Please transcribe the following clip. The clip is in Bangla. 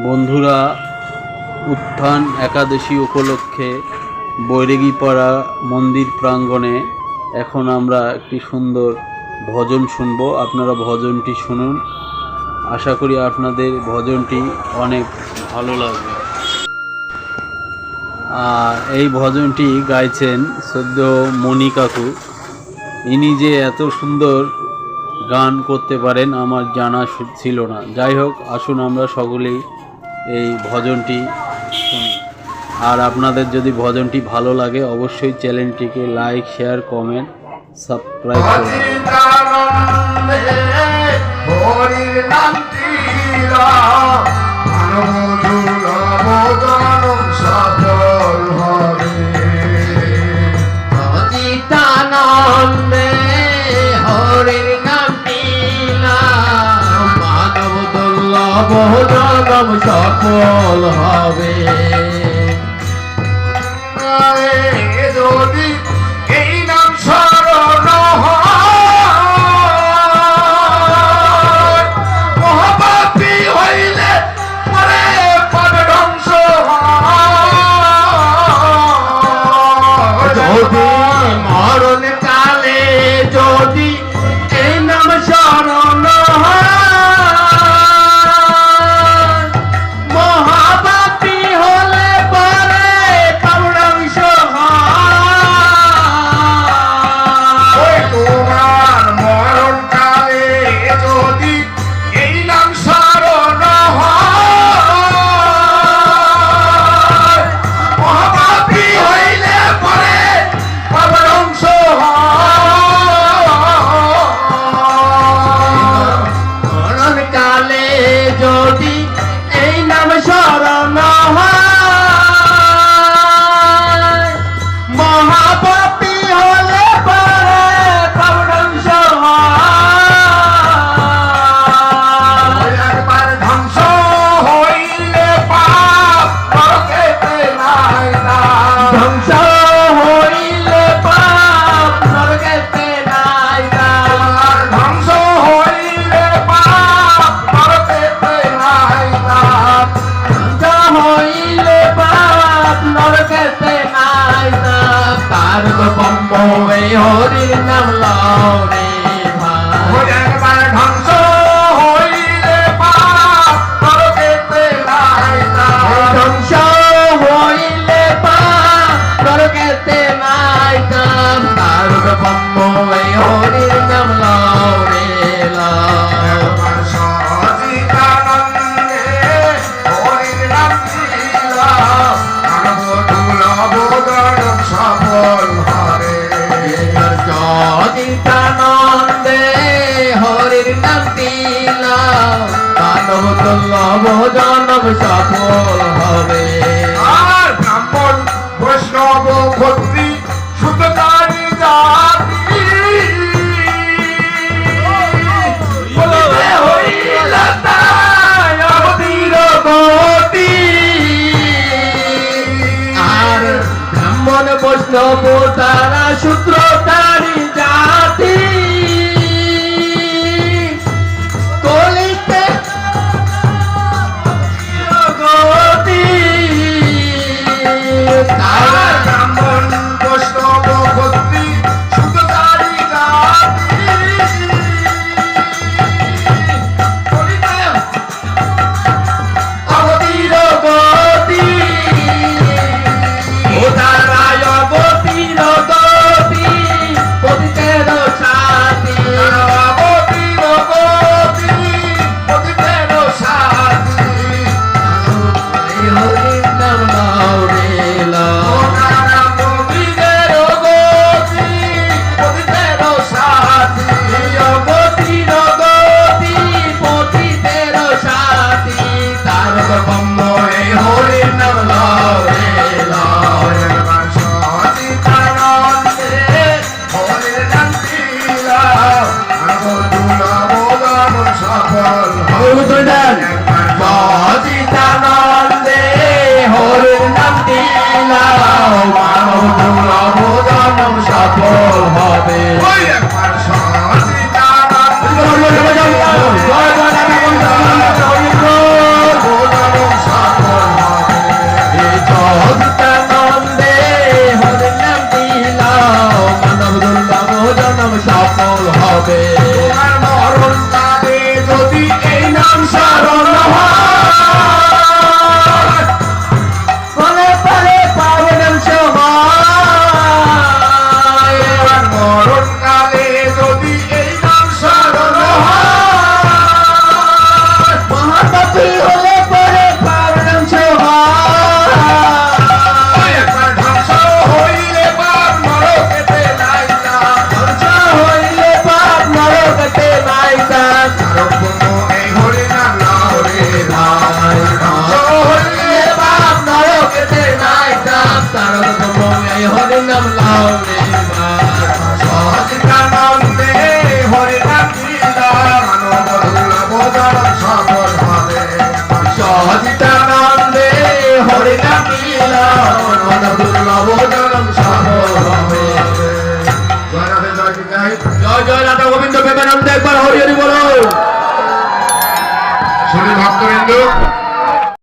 বন্ধুরা, উত্থান একাদশী উপলক্ষে বৈরাগীপাড়া মন্দির প্রাঙ্গণে এখন আমরা একটি সুন্দর ভজন শুনব। আপনারা ভজনটি শুনুন, আশা করি আপনাদের ভজনটি অনেক ভালো লাগবে। আর এই ভজনটি গাইছেন সদ্য মণি কাকু। ইনি যে এত সুন্দর গান করতে পারেন আমার জানা ছিল না। যাই হোক, আসুন আমরা সকলেই এই ভজনটি শুনি। আর আপনাদের যদি ভজনটি ভালো লাগে অবশ্যই চ্যানেলটিকে লাইক, শেয়ার, কমেন্ট, সাবস্ক্রাইব করুন। বহুজনম সফল হবে যদি এই নাম স্মরণ হয়, মহাপাপী হইলে পরে পাপ ধ্বংস হয়। যদি মরণ কালে যদি এই নাম স্মরণ হয়, হরির নাম লও রে ভাই, একবার ধ্বংস হইলে পাপ নরকেতে নাই নাম। ধ্বংস হইলে পাপ নরকেতে নাই নাম। তার ব্রহ্ম এই হরির নাম লও রে লও। সচিদানন্দে হরির নাম লও, মানব দুর্লভ গণ সফল হবে। সচিদানন্দে হরির নাম দিলাম, মানব দুর্লভ জনম সফল হবে। আর ব্রাহ্মণ বৈষ্ণব ক্ষত্রি শুদ্ধকারী জাতি হইল তাই অবধির গতি। আর ব্রাহ্মণ বৈষ্ণব তারা সূত্রধারী জাতি, কলিতে গতি। তারা ব্রাহ্মণ বৈষ্ণব ক্ষত্রি শুদ্ধধারী জাতি, কলিতে অবধির গতি। ও তারায় অবধির গতি, পতিতের সাথী। অবধির গতি, পতিতের সাথী। হরির নাম লও রে লও। পতিতের গতি, পতিতের সাথী। অবধির গতি, পতিতের সাথী। তার ব্রহ্ম এই হরির নাম লও রে লও। সচিদানন্দে হরির নাম দিলাম, মানব দুর্লভ গণ সফল হবে। সচিদানন্দে হরির নাম দিলাম, মানব দুর্লভ জনম সফল হবে। সচিদানন্দে হরি নাম নিলাম মানব দুর্লভ জনম সফল হবে। জয় রাধে জয় নিতাই। জয় জয় রাধা গোবিন্দ প্রেমানন্দ একবার হরি হরি বলো।